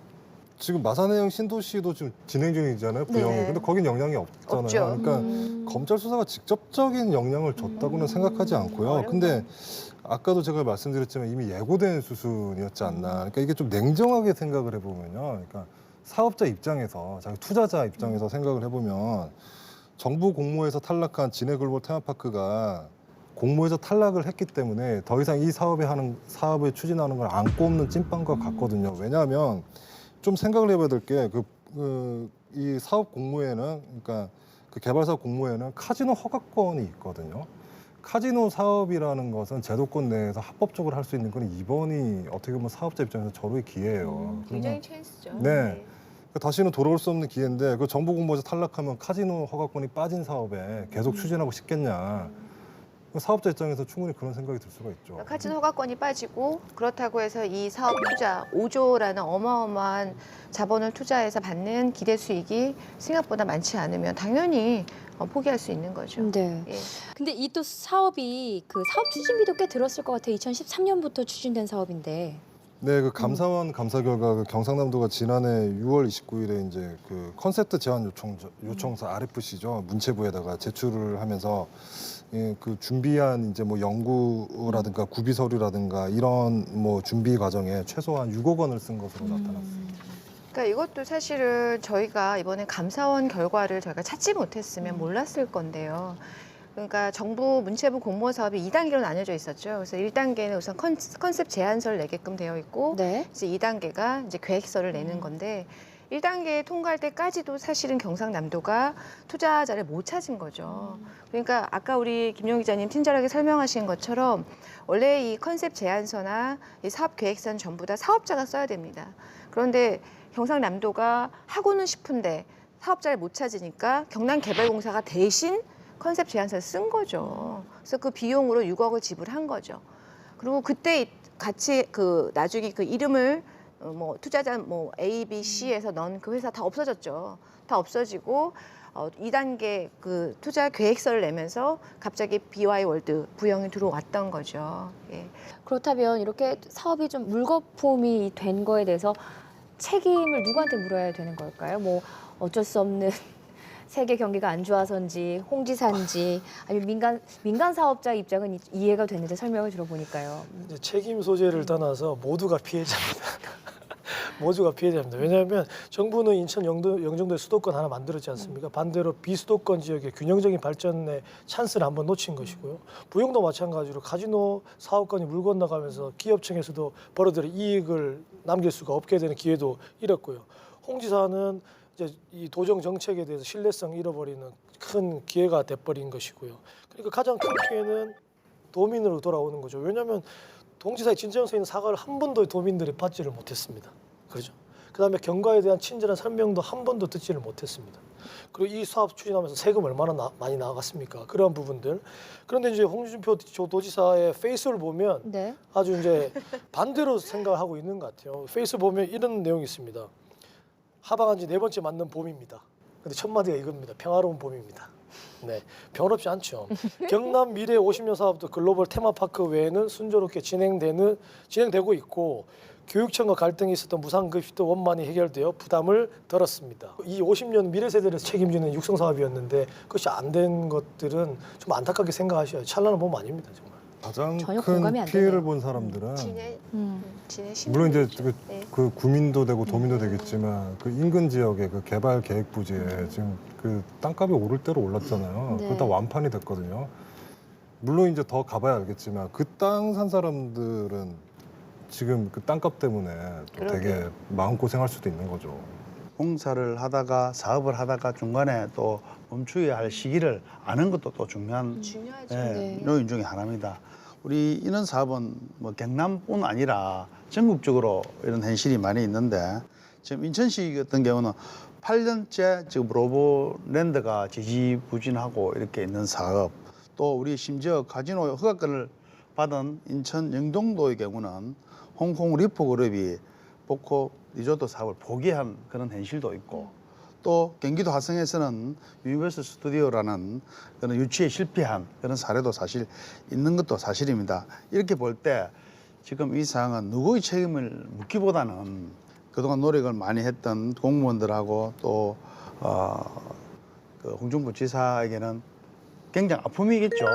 지금 마산해양 신도시도 지금 진행 중이잖아요, 부영이. 네. 근데 거긴 영향이 없잖아요. 없죠. 그러니까 검찰 수사가 직접적인 영향을 줬다고는 생각하지 않고요. 근데 아까도 제가 말씀드렸지만 이미 예고된 수순이었지 않나. 그러니까 이게 좀 냉정하게 생각을 해보면요. 그러니까 사업자 입장에서, 자기 투자자 입장에서 생각을 해보면 정부 공모에서 탈락한 진해글로벌 테마파크가 공모에서 탈락을 했기 때문에 더 이상 이 사업을 추진하는 걸 안 꼽는 찐빵과 같거든요. 왜냐하면 좀 생각을 해봐야 될 게 이 사업 공모에는 그러니까 그 개발사 공모에는 카지노 허가권이 있거든요. 카지노 사업이라는 것은 제도권 내에서 합법적으로 할 수 있는 건 이번이 어떻게 보면 사업자 입장에서 절호의 기회예요. 굉장히 찬스죠. 네. 그러니까 다시는 돌아올 수 없는 기회인데 그 정부 공모에서 탈락하면 카지노 허가권이 빠진 사업에 계속 추진하고 싶겠냐. 사업자 입장에서 충분히 그런 생각이 들 수가 있죠. 카지노 허가권이 빠지고 그렇다고 해서 이 사업 투자 5조라는 어마어마한 자본을 투자해서 받는 기대 수익이 생각보다 많지 않으면 당연히 포기할 수 있는 거죠. 네. 예. 근데 이 또 사업이 그 사업 추진비도 꽤 들었을 것 같아요. 2013년부터 추진된 사업인데. 네, 그 감사원 감사 결과 그 경상남도가 지난해 6월 29일에 이제 그 컨셉트 제안 요청서 RFC죠 문체부에다가 제출을 하면서 그 준비한 이제 뭐 연구라든가 구비 서류라든가 이런 뭐 준비 과정에 최소한 6억 원을 쓴 것으로 나타났습니다. 그러니까 이것도 사실은 저희가 이번에 감사원 결과를 저희가 찾지 못했으면 몰랐을 건데요. 그러니까 정부 문체부 공모 사업이 2단계로 나뉘어져 있었죠. 그래서 1단계는 우선 컨셉 제안서를 내게끔 되어 있고 네. 이제 2단계가 이제 계획서를 내는 건데 1단계 통과할 때까지도 사실은 경상남도가 투자자를 못 찾은 거죠. 그러니까 아까 우리 김용 기자님 친절하게 설명하신 것처럼 원래 이 컨셉 제안서나 이 사업 계획서는 전부 다 사업자가 써야 됩니다. 그런데 경상남도가 하고는 싶은데 사업자를 못 찾으니까 경남개발공사가 대신 컨셉 제안서를 쓴 거죠. 그래서 그 비용으로 6억을 지불한 거죠. 그리고 그때 같이 그 나중에 그 이름을 뭐 투자자 뭐 A, B, C에서 넣은 그 회사 다 없어졌죠. 다 없어지고 2단계 그 투자 계획서를 내면서 갑자기 BY월드 부영이 들어왔던 거죠. 예. 그렇다면 이렇게 사업이 좀 물거품이 된 거에 대해서 책임을 누구한테 물어야 되는 걸까요? 뭐 어쩔 수 없는 세계 경기가 안 좋아서인지 홍지사인지 아니면 민간 사업자 입장은 이해가 됐는데 설명을 들어보니까요. 이제 책임 소재를 떠나서 모두가 피해자입니다. 모두가 피해자입니다. 왜냐하면 정부는 인천 영종도에 수도권 하나 만들었지 않습니까? 반대로 비수도권 지역의 균형적인 발전의 찬스를 한번 놓친 것이고요. 부영도 마찬가지로 카지노 사업권이 물 건너가면서 기업청에서도 벌어들인 이익을 남길 수가 없게 되는 기회도 잃었고요. 홍 지사는 이제 이 도정 정책에 대해서 신뢰성 잃어버리는 큰 기회가 돼버린 것이고요. 그러니까 가장 큰 피해는 도민으로 돌아오는 거죠. 왜냐하면 동지사의 진정성 있는 사과를 한 번도 도민들이 받지를 못했습니다. 그렇죠. 그다음에 경과에 대한 친절한 설명도 한 번도 듣지를 못했습니다. 그리고 이 사업 추진하면서 세금 얼마나 많이 나갔습니까? 그런 부분들. 그런데 이제 홍준표 도지사의 페이스를 보면 네. 아주 이제 반대로 생각을 하고 있는 것 같아요. 페이스 보면 이런 내용이 있습니다. 하방한 지 4번째 맞는 봄입니다. 근데 첫 마디가 이겁니다. 평화로운 봄입니다. 네, 평화롭지 않죠. 경남 미래 50년 사업도 글로벌 테마파크 외에는 순조롭게 진행되고 있고 교육청과 갈등이 있었던 무상급식도 원만히 해결되어 부담을 덜었습니다. 이 50년 미래 세대를 책임지는 육성 사업이었는데 그것이 안 된 것들은 좀 안타깝게 생각하셔야 찬란한 봄 아닙니다, 정말. 가장 전혀 큰 공감이 안 피해를 되네요. 본 사람들은 진해 물론 이제 네. 그 구민도 되고 도민도 되겠지만 그 인근 지역의 그 개발 계획 부지에 지금 그 땅값이 오를 대로 올랐잖아요. 네. 그거 다 완판이 됐거든요. 물론 이제 더 가봐야 알겠지만 그 땅 산 사람들은 지금 그 땅값 때문에 또 되게 마음고생할 수도 있는 거죠. 공사를 하다가 사업을 하다가 중간에 또 멈추어야 할 시기를 아는 것도 또 중요한 중요하죠. 요인 중에 하나입니다. 우리 이런 사업은 뭐 경남뿐 아니라 전국적으로 이런 현실이 많이 있는데 지금 인천시 같은 경우는 8년째 지금 로보랜드가 지지부진하고 이렇게 있는 사업, 또 우리 심지어 카지노 허가권을 받은 인천 영종도의 경우는 홍콩 리포그룹이 포코 리조트 사업을 포기한 그런 현실도 있고, 또 경기도 화성에서는 유니버설 스튜디오라는 그런 유치에 실패한 그런 사례도 사실 있는 것도 사실입니다. 이렇게 볼 때 지금 이 사항은 누구의 책임을 묻기보다는 그동안 노력을 많이 했던 공무원들하고 또 그 홍준표 지사에게는 굉장히 아픔이겠죠.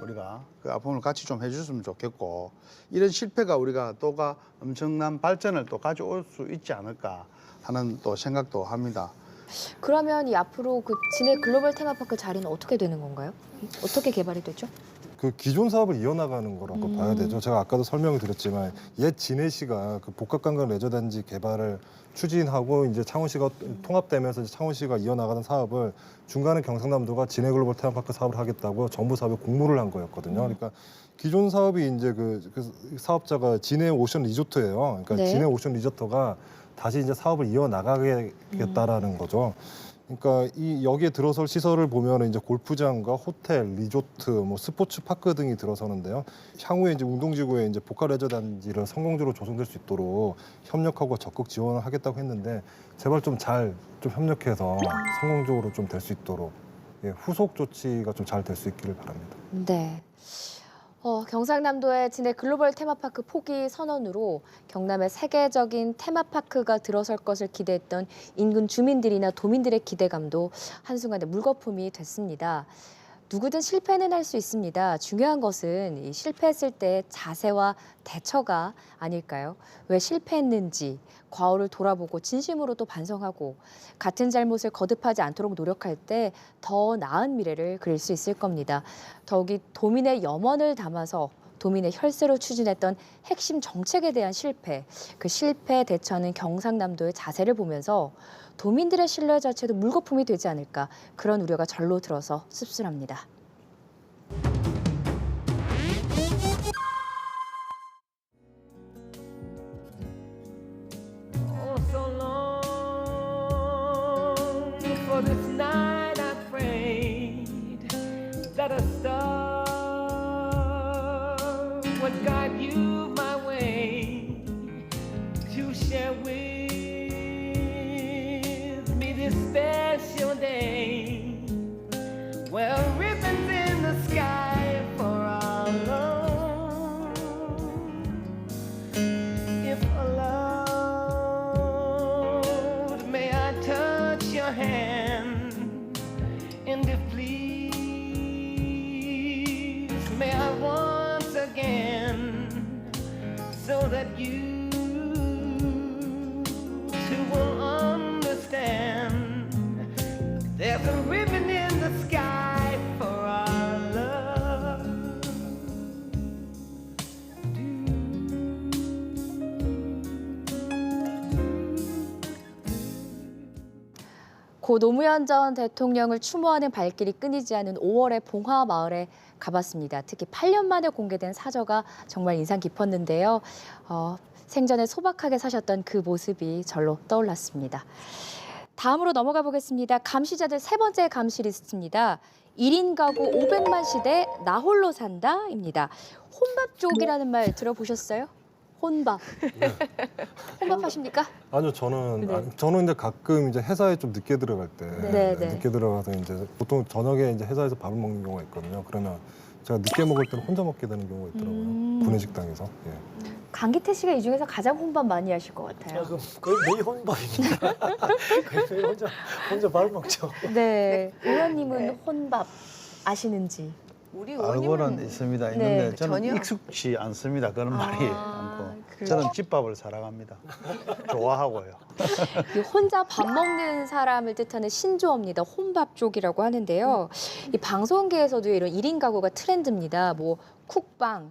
우리가 그 아픔을 같이 좀 해줬으면 좋겠고, 이런 실패가 우리가 또가 엄청난 발전을 또 가져올 수 있지 않을까 하는 또 생각도 합니다. 그러면 이 앞으로 그 진해 글로벌 테마파크 자리는 어떻게 되는 건가요? 어떻게 개발이 되죠? 그 기존 사업을 이어나가는 거라고 봐야 되죠. 제가 아까도 설명을 드렸지만 옛 진해시가 그 복합관광 레저단지 개발을 추진하고 이제 창원시가 통합되면서 이제 창원시가 이어나가는 사업을 중간에 경상남도가 진해 글로벌 테마파크 사업을 하겠다고 정부 사업에 공모를 한 거였거든요. 그러니까 기존 사업이 이제 그 사업자가 진해 오션 리조트예요. 그러니까 네. 진해 오션 리조트가 다시 이제 사업을 이어나가겠다라는 거죠. 그러니까 이 여기에 들어설 시설을 보면 이제 골프장과 호텔, 리조트, 뭐 스포츠 파크 등이 들어서는데요. 향후에 이제 운동지구에 이제 복합 레저 단지를 성공적으로 조성될 수 있도록 협력하고 적극 지원을 하겠다고 했는데 제발 좀 잘 좀 협력해서 성공적으로 좀 될 수 있도록 후속 조치가 좀 잘 될 수 있기를 바랍니다. 네. 경상남도의 진해 글로벌 테마파크 포기 선언으로 경남의 세계적인 테마파크가 들어설 것을 기대했던 인근 주민들이나 도민들의 기대감도 한순간에 물거품이 됐습니다. 누구든 실패는 할 수 있습니다. 중요한 것은 이 실패했을 때 자세와 대처가 아닐까요? 왜 실패했는지 과오를 돌아보고 진심으로 또 반성하고 같은 잘못을 거듭하지 않도록 노력할 때 더 나은 미래를 그릴 수 있을 겁니다. 더욱이 도민의 염원을 담아서 도민의 혈세로 추진했던 핵심 정책에 대한 실패, 그 실패에 대처하는 경상남도의 자세를 보면서 도민들의 신뢰 자체도 물거품이 되지 않을까, 그런 우려가 절로 들어서 씁쓸합니다. would guide you my way to share with me this special day. Well, ribbons in the sky for our love. If allowed, may I touch your hand? 고 노무현 전 대통령을 추모하는 발길이 끊이지 않은 5월의 봉화 마을에 가봤습니다. 특히 8년 만에 공개된 사저가 정말 인상 깊었는데요. 생전에 소박하게 사셨던 그 모습이 절로 떠올랐습니다. 다음으로 넘어가 보겠습니다. 감시자들 세 번째 감시 리스트입니다. 1인 가구 500만 시대 나 홀로 산다입니다. 혼밥족이라는 말 들어보셨어요? 혼밥. 혼밥 하십니까? 아니요, 저는 네. 저는 이제 가끔 이제 회사에 좀 늦게 들어갈 때 네, 네. 늦게 들어가서 이제 보통 저녁에 이제 회사에서 밥을 먹는 경우가 있거든요. 그러면 제가 늦게 먹을 때는 혼자 먹게 되는 경우가 있더라고요. 구내식당에서. 예. 강기태 씨가 이 중에서 가장 혼밥 많이 하실 것 같아요. 거의 매일 혼밥입니다. 거의 매일 혼자 밥 먹죠. 네, 의원님은 혼밥 아시는지? 우리 알고는 있습니다. 있는데 네, 저는 전혀. 익숙치 않습니다. 그런 말이 않고. 그래요? 저는 집밥을 사랑합니다. 좋아하고요. 이 혼자 밥 먹는 사람을 뜻하는 신조어입니다. 혼밥족이라고 하는데요. 이 방송계에서도 이런 1인 가구가 트렌드입니다. 뭐 쿡방,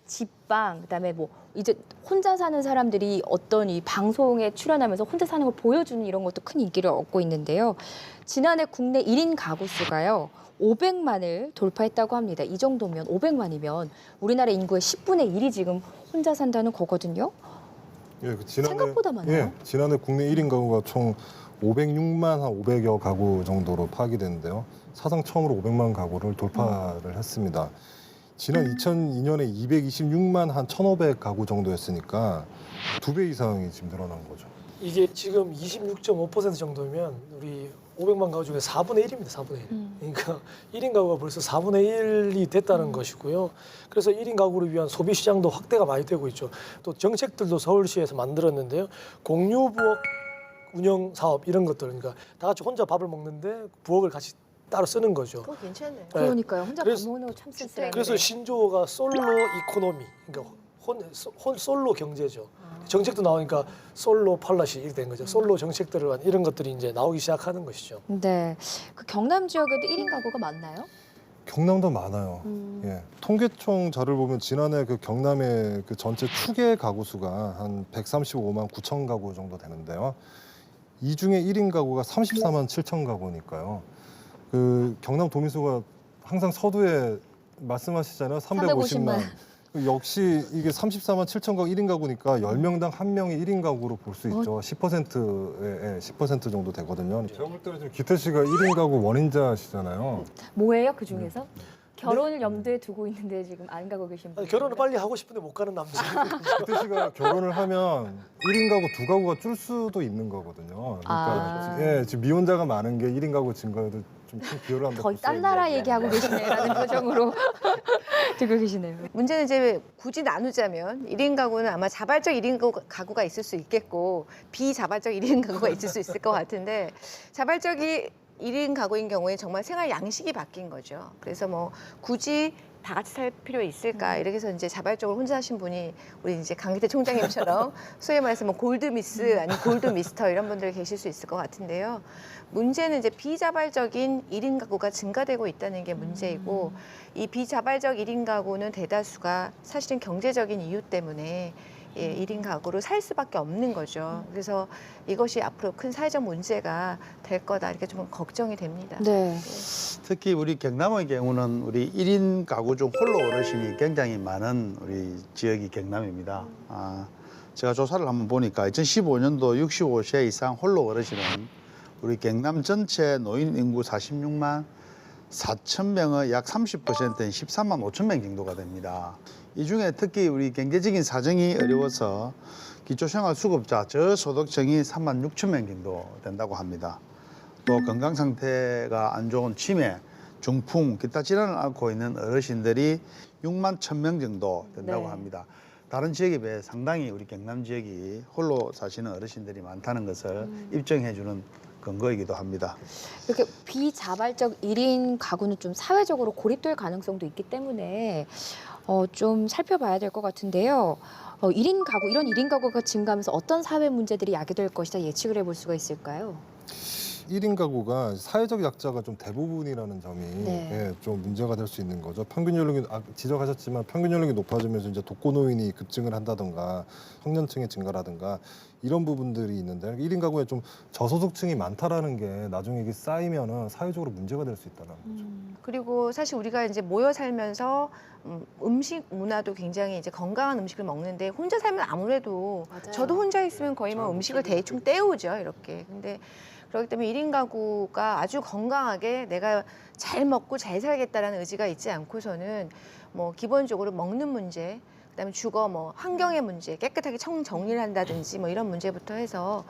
집방, 그다음에 뭐 이제 혼자 사는 사람들이 어떤 이 방송에 출연하면서 혼자 사는 걸 보여주는 이런 것도 큰 인기를 얻고 있는데요. 지난해 국내 1인 가구 수가요. 500만을 돌파했다고 합니다. 이 정도면 500만이면 우리나라 인구의 10분의 1이 지금 혼자 산다는 거거든요. 예, 그 지난해, 생각보다 많아요. 예, 지난해 국내 1인 가구가 총 506만 한 500여 가구 정도로 파악이 됐는데요. 사상 처음으로 500만 가구를 돌파를 했습니다. 지난 2002년에 226만 한 1,500 가구 정도였으니까 2배 이상이 지금 늘어난 거죠. 이게 지금 26.5% 정도면 우리 500만 가구 중에 4분의 1입니다. 4분의 1. 그러니까 1인 가구가 벌써 4분의 1이 됐다는 것이고요. 그래서 1인 가구를 위한 소비 시장도 확대가 많이 되고 있죠. 또 정책들도 서울시에서 만들었는데요. 공유 부엌 운영 사업 이런 것들, 그러니까 다 같이 혼자 밥을 먹는데 부엌을 같이 따로 쓰는 거죠. 그거 괜찮네요. 그러니까요. 혼자 밥 그래서- 먹는 거 참 쓸쓸한데. 그래서 신조어가 솔로 이코노미, 그러니까 솔로 경제죠. 정책도 나오니까 솔로 팔라시 이렇게 된 거죠. 솔로 정책들을 한 이런 것들이 이제 나오기 시작하는 것이죠. 네, 그 경남 지역에도 1인 가구가 많나요? 경남도 많아요. 예. 통계청 자료를 보면 지난해 그 경남의 그 전체 추계 가구 수가 한 135만 9천 가구 정도 되는데요. 이 중에 1인 가구가 34만 7천 가구니까요. 그 경남 도민수가 항상 서두에 말씀하시잖아요. 350만. 역시 이게 34만 7천 가구 1인 가구니까 10명당 1명이 1인 가구로 볼 수 있죠. 10% 정도 되거든요. 제가 볼 때는 지금 기태 씨가 1인 가구 원인자시잖아요. 뭐예요, 그 중에서? 결혼을 염두에 두고 있는데 지금 안 가고 계신 분. 결혼을 빨리 하고 싶은데 못 가는 남자. 기태 씨가 결혼을 하면 1인 가구 2가구가 줄 수도 있는 거거든요. 그러니까 예, 지금 미혼자가 많은 게 1인 가구 증가에도 좀 큰 기여를 한다. 거의 딴 나라 얘기하고 계시네라는 표정으로 듣고 계시네요. 문제는 이제 굳이 나누자면 1인 가구는 아마 자발적 1인 가구가 있을 수 있겠고 비자발적 1인 가구가 있을 수 있을 것 같은데 자발적이 1인 가구인 경우에 정말 생활 양식이 바뀐 거죠. 그래서 뭐 굳이 다 같이 살 필요 있을까 이렇게 해서 이제 자발적으로 혼자 하신 분이 우리 이제 강기태 총장님처럼 소위 말해서 뭐 골드미스 아니면 골드미스터 이런 분들이 계실 수 있을 것 같은데요. 문제는 이제 비자발적인 1인 가구가 증가되고 있다는 게 문제이고 이 비자발적 1인 가구는 대다수가 사실은 경제적인 이유 때문에 1인 가구로 살 수밖에 없는 거죠. 그래서 이것이 앞으로 큰 사회적 문제가 될 거다 이렇게 좀 걱정이 됩니다. 네. 특히 우리 경남의 경우는 우리 1인 가구 중 홀로 어르신이 굉장히 많은 우리 지역이 경남입니다. 제가 조사를 한번 보니까 2015년도 65세 이상 홀로 어르신은 우리 경남 전체 노인 인구 46만 4천 명의 약 30%인 13만 5천 명 정도가 됩니다. 이 중에 특히 우리 경제적인 사정이 어려워서 기초생활수급자 저소득층이 3만 6천 명 정도 된다고 합니다. 또 건강 상태가 안 좋은 치매, 중풍, 기타 질환을 앓고 있는 어르신들이 6만 1천 명 정도 된다고 네. 합니다. 다른 지역에 비해 상당히 우리 경남 지역이 홀로 사시는 어르신들이 많다는 것을 입증해주는 근거이기도 합니다. 이렇게 비자발적 1인 가구는 좀 사회적으로 고립될 가능성도 있기 때문에 좀 살펴봐야 될 것 같은데요. 1인 가구, 이런 1인 가구가 증가하면서 어떤 사회 문제들이 야기될 것이다 예측을 해볼 수가 있을까요? 1인 가구가 사회적 약자가 좀 대부분이라는 점이 네. 예, 좀 문제가 될 수 있는 거죠. 평균 연령이 지적하셨지만 평균 연령이 높아지면서 이제 독거노인이 급증을 한다든가 청년층의 증가라든가 이런 부분들이 있는데 1인 가구에 좀 저소득층이 많다라는 게 나중에 이게 쌓이면은 사회적으로 문제가 될 수 있다는 거죠. 그리고 사실 우리가 이제 모여 살면서 음식 문화도 굉장히 이제 건강한 음식을 먹는데 혼자 살면 아무래도 저도 혼자 있으면 거의 뭐 음식을 대충 때우죠 이렇게. 근데 그렇기 때문에 1인 가구가 아주 건강하게 내가 잘 먹고 잘 살겠다라는 의지가 있지 않고서는 뭐 기본적으로 먹는 문제, 그다음에 주거 뭐 환경의 문제, 깨끗하게 정리를 한다든지 뭐 이런 문제부터 해서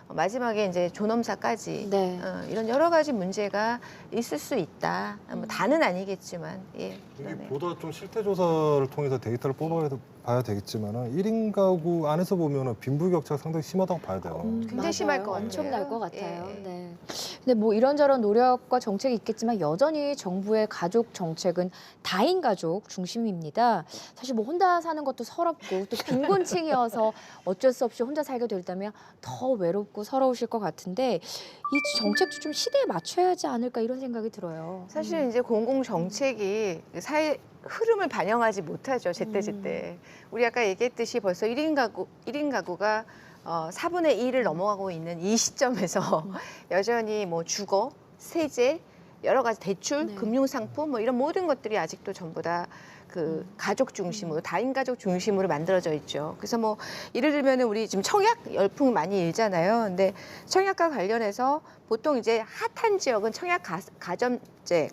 마지막에 이제 존엄사까지 네. 이런 여러 가지 문제가 있을 수 있다. 뭐 다는 아니겠지만 예. 이게 보다 좀 실태 조사를 통해서 데이터를 뽑아봐야 되겠지만은 1인 가구 안에서 보면은 빈부격차가 상당히 심하다고 봐야 돼요. 굉장히 심할 것 같아요. 엄청날 것 같아요. 예. 네. 근데 뭐 이런저런 노력과 정책이 있겠지만 여전히 정부의 가족 정책은 다인 가족 중심입니다. 사실 뭐 혼자 사는 것도 서럽고 또 빈곤층이어서 어쩔 수 없이 혼자 살게 된다면 더 외롭고 서러우실 것 같은데 이 정책도 좀 시대에 맞춰야 하지 않을까 이런 생각이 들어요. 사실 이제 공공 정책이 사회 흐름을 반영하지 못하죠 제때제때. 우리 아까 얘기했듯이 벌써 1인 가구가 4분의 1을 넘어가고 있는 이 시점에서 여전히 뭐 주거, 세제, 여러 가지 대출, 금융상품 뭐 이런 모든 것들이 아직도 전부 다 그 가족 중심으로 다인 가족 중심으로 만들어져 있죠. 그래서 뭐 예를 들면은 우리 지금 청약 열풍이 많이 일잖아요. 근데 청약과 관련해서 보통 이제 핫한 지역은 청약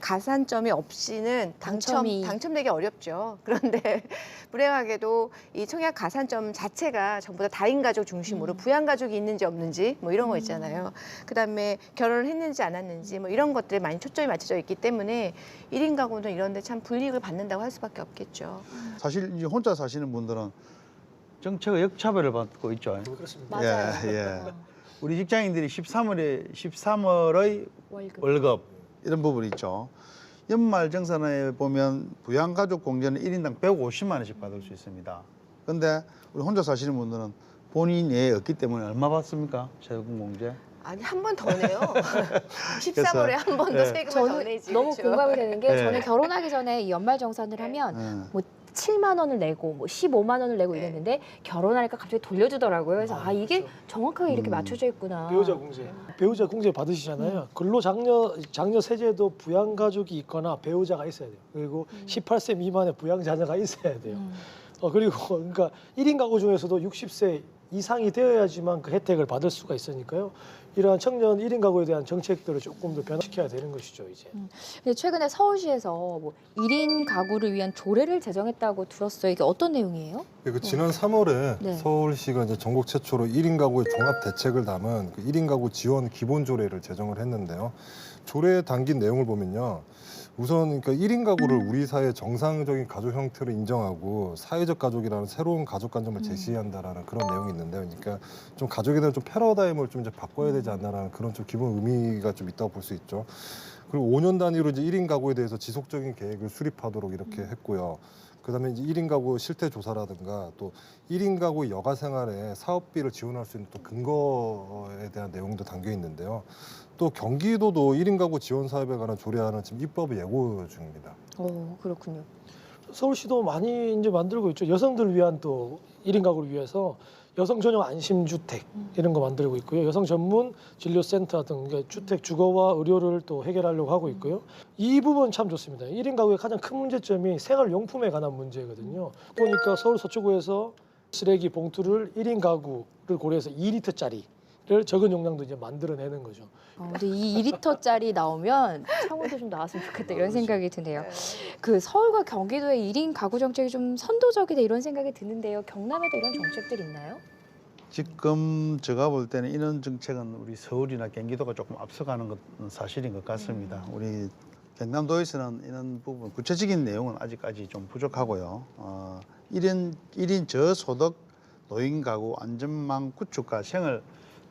가산점이 없이는 당첨되기 어렵죠. 그런데 불행하게도 이 청약 가산점 자체가 전부 다 다인 가족 중심으로 부양 가족이 있는지 없는지 뭐 이런 거 있잖아요. 그다음에 결혼을 했는지 안 했는지 뭐 이런 것들에 많이 초점이 맞춰져 있기 때문에 1인 가구는 이런 데 참 불이익을 받는다고 할 수밖에 없겠죠. 사실 이제 혼자 사시는 분들은 정책의 역차별을 받고 있죠. 그렇습니다. 예. 우리 직장인들이 13월의 월급 이런 부분이 있죠. 연말 정산에 보면 부양가족 공제는 1인당 150만 원씩 받을 수 있습니다. 그런데 우리 혼자 사시는 분들은 본인 애 없기 때문에 얼마 받습니까? 세금 공제? 아니 한 번 더 내요. 13월에 한 번 더 세금을 더 저는 내지. 너무 그렇죠? 공감이 되는 게 네. 저는 결혼하기 전에 이 연말 정산을 하면 뭐 7만 원을 내고 뭐 15만 원을 내고 이랬는데 결혼하니까 갑자기 돌려주더라고요. 그래서 이게 정확하게 이렇게 맞춰져 있구나. 배우자 공제 받으시잖아요. 근로장려 세제도 부양 가족이 있거나 배우자가 있어야 돼요. 그리고 18세 미만의 부양 자녀가 있어야 돼요. 그리고 그러니까 1인 가구 중에서도 60세 이상이 되어야지만 그 혜택을 받을 수가 있으니까요. 이러한 청년 1인 가구에 대한 정책들을 조금 더 변화시켜야 되는 것이죠, 이제. 근데 최근에 서울시에서 뭐 1인 가구를 위한 조례를 제정했다고 들었어요. 이게 어떤 내용이에요? 그 지난 3월에 네. 서울시가 이제 전국 최초로 1인 가구의 종합 대책을 담은 그 1인 가구 지원 기본 조례를 제정을 했는데요. 조례에 담긴 내용을 보면요. 우선 그러니까 1인 가구를 우리 사회의 정상적인 가족 형태로 인정하고 사회적 가족이라는 새로운 가족 관점을 제시한다라는 그런 내용이 있는데요. 그러니까 좀 가족에 대한 좀 패러다임을 좀 이제 바꿔야 되지 않나라는 그런 좀 기본 의미가 좀 있다고 볼 수 있죠. 그리고 5년 단위로 이제 1인 가구에 대해서 지속적인 계획을 수립하도록 이렇게 했고요. 그다음에 이제 1인 가구 실태 조사라든가 또 1인 가구 여가 생활에 사업비를 지원할 수 있는 또 근거에 대한 내용도 담겨 있는데요. 또 경기도도 1인 가구 지원 사업에 관한 조례안을 지금 입법 예고 중입니다. 그렇군요. 서울시도 많이 이제 만들고 있죠. 여성들 위한 또 1인 가구를 위해서 여성 전용 안심주택 이런 거 만들고 있고요. 여성 전문 진료센터 등 주택 주거와 의료를 또 해결하려고 하고 있고요. 이 부분 참 좋습니다. 1인 가구의 가장 큰 문제점이 생활용품에 관한 문제거든요. 보니까 서울 서초구에서 쓰레기 봉투를 1인 가구를 고려해서 2리터짜리를 적은 용량도 이제 만들어내는 거죠. 근데 이 2리터짜리 나오면 창원도 좀 나왔으면 좋겠다 이런 생각이 드네요. 그 서울과 경기도의 1인 가구 정책이 좀 선도적이다 이런 생각이 드는데요. 경남에도 이런 정책들 있나요? 지금 제가 볼 때는 이런 정책은 우리 서울이나 경기도가 조금 앞서가는 것은 사실인 것 같습니다. 우리 경남도에서는 이런 부분 구체적인 내용은 아직까지 좀 부족하고요. 1인 저소득 노인 가구 안전망 구축과 생활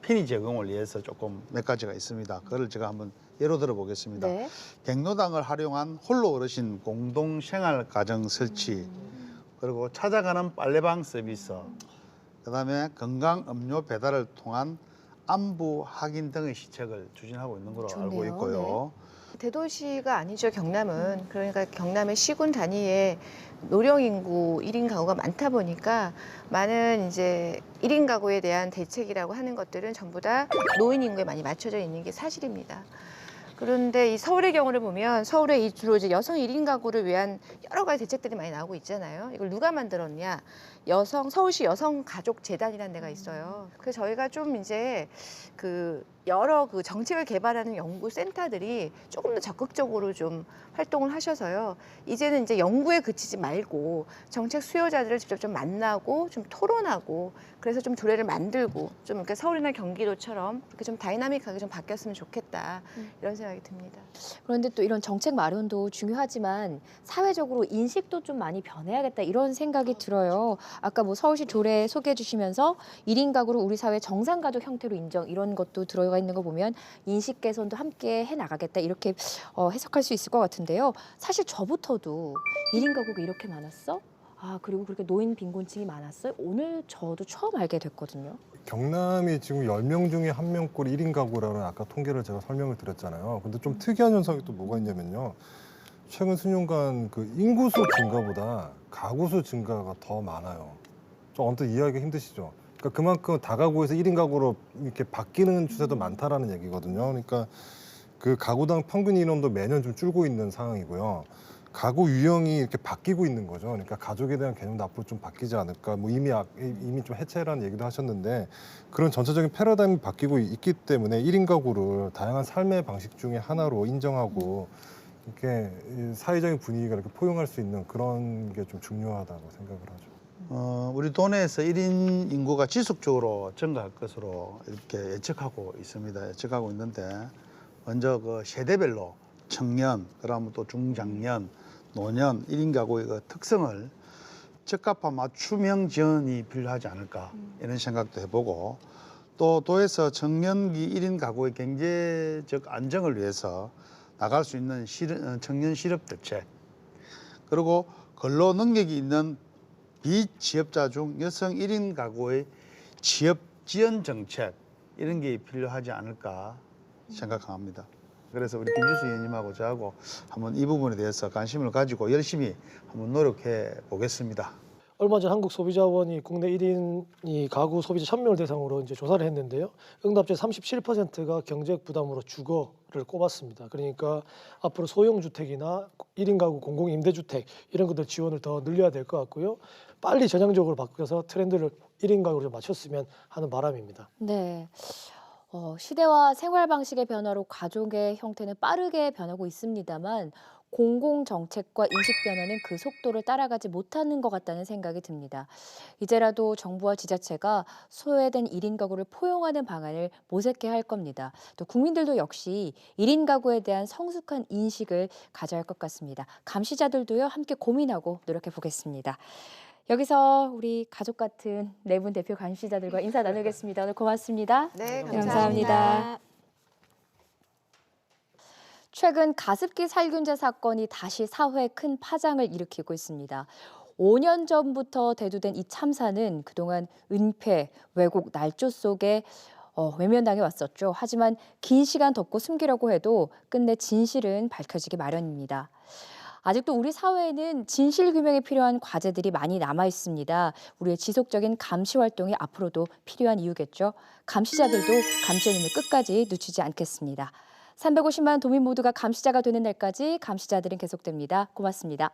편의 제공을 위해서 조금 몇 가지가 있습니다. 그걸 제가 한번 예로 들어 보겠습니다. 네. 경로당을 활용한 홀로 어르신 공동 생활 가정 설치, 그리고 찾아가는 빨래방 서비스, 그다음에 건강 음료 배달을 통한 안부 확인 등의 시책을 추진하고 있는 걸로 알고 좋네요. 있고요. 대도시가 아니죠, 경남은. 그러니까 경남의 시군 단위의 노령 인구 1인 가구가 많다 보니까 많은 이제 1인 가구에 대한 대책이라고 하는 것들은 전부 다 노인 인구에 많이 맞춰져 있는 게 사실입니다. 그런데 이 서울의 경우를 보면 서울에 이 주로 이제 여성 1인 가구를 위한 여러 가지 대책들이 많이 나오고 있잖아요. 이걸 누가 만들었냐? 서울시 여성가족재단이라는 데가 있어요. 그래서 저희가 좀 이제 여러 정책을 개발하는 연구센터들이 조금 더 적극적으로 좀 활동을 하셔서요. 이제는 이제 연구에 그치지 말고 정책 수요자들을 직접 좀 만나고 좀 토론하고 그래서 좀 조례를 만들고 좀 그러니까 서울이나 경기도처럼 그렇게 좀 다이나믹하게 좀 바뀌었으면 좋겠다 이런 생각이 듭니다. 그런데 또 이런 정책 마련도 중요하지만 사회적으로 인식도 좀 많이 변해야겠다 이런 생각이 들어요. 아까 뭐 서울시 조례 소개해 주시면서 1인 가구를 우리 사회 정상 가족 형태로 인정 이런 것도 들어가 있는 거 보면 인식 개선도 함께 해 나가겠다 이렇게 해석할 수 있을 것 같은데요. 사실 저부터도 1인 가구가 이렇게 많았어? 아 그리고 그렇게 노인 빈곤층이 많았어요? 오늘 저도 처음 알게 됐거든요. 경남이 지금 10명 중에 1명꼴 1인 가구라는 아까 통계를 제가 설명을 드렸잖아요. 근데 좀 특이한 현상이 또 뭐가 있냐면요. 최근 수년간 인구수 증가보다 가구수 증가가 더 많아요. 좀 언뜻 이해하기 힘드시죠? 그러니까 그만큼 다가구에서 1인 가구로 이렇게 바뀌는 추세도 많다라는 얘기거든요. 그러니까 그 가구당 평균 인원도 매년 좀 줄고 있는 상황이고요. 가구 유형이 이렇게 바뀌고 있는 거죠. 그러니까 가족에 대한 개념도 앞으로 좀 바뀌지 않을까. 뭐 이미 좀 해체라는 얘기도 하셨는데 그런 전체적인 패러다임이 바뀌고 있기 때문에 1인 가구를 다양한 삶의 방식 중에 하나로 인정하고 이렇게 사회적인 분위기가 이렇게 포용할 수 있는 그런 게 좀 중요하다고 생각을 하죠. 우리 도내에서 1인 인구가 지속적으로 증가할 것으로 이렇게 예측하고 있습니다. 예측하고 있는데 먼저 세대별로 청년, 그다음 또 중장년, 노년, 1인 가구의 특성을 적합한 맞춤형 지원이 필요하지 않을까 이런 생각도 해보고 또 도에서 청년기 1인 가구의 경제적 안정을 위해서 나갈 수 있는 청년 실업 대책 그리고 근로 능력이 있는 비취업자 중 여성 1인 가구의 취업 지원 정책 이런 게 필요하지 않을까 생각합니다. 그래서 우리 김지수 의원님하고 저하고 한번 이 부분에 대해서 관심을 가지고 열심히 한번 노력해 보겠습니다. 얼마 전 한국소비자원이 국내 1인 가구 소비자 1000명을 대상으로 이제 조사를 했는데요. 응답자 37%가 경제적 부담으로 주거를 꼽았습니다. 그러니까 앞으로 소형주택이나 1인 가구 공공임대주택 이런 것들 지원을 더 늘려야 될 것 같고요. 빨리 전향적으로 바뀌어서 트렌드를 1인 가구로 좀 맞췄으면 하는 바람입니다. 네. 시대와 생활 방식의 변화로 가족의 형태는 빠르게 변하고 있습니다만 공공정책과 인식 변화는 그 속도를 따라가지 못하는 것 같다는 생각이 듭니다. 이제라도 정부와 지자체가 소외된 1인 가구를 포용하는 방안을 모색해야 할 겁니다. 또 국민들도 역시 1인 가구에 대한 성숙한 인식을 가져야 할 것 같습니다. 감시자들도요, 함께 고민하고 노력해 보겠습니다. 여기서 우리 가족 같은 네 분 대표 감시자들과 인사 나누겠습니다. 오늘 고맙습니다. 네, 감사합니다. 최근 가습기 살균제 사건이 다시 사회에 큰 파장을 일으키고 있습니다. 5년 전부터 대두된 이 참사는 그동안 은폐, 왜곡, 날조 속에 외면당해 왔었죠. 하지만 긴 시간 덮고 숨기려고 해도 끝내 진실은 밝혀지기 마련입니다. 아직도 우리 사회에는 진실 규명에 필요한 과제들이 많이 남아 있습니다. 우리의 지속적인 감시 활동이 앞으로도 필요한 이유겠죠. 감시자들도 감시의 눈을 끝까지 늦추지 않겠습니다. 350만 도민 모두가 감시자가 되는 날까지 감시자들은 계속됩니다. 고맙습니다.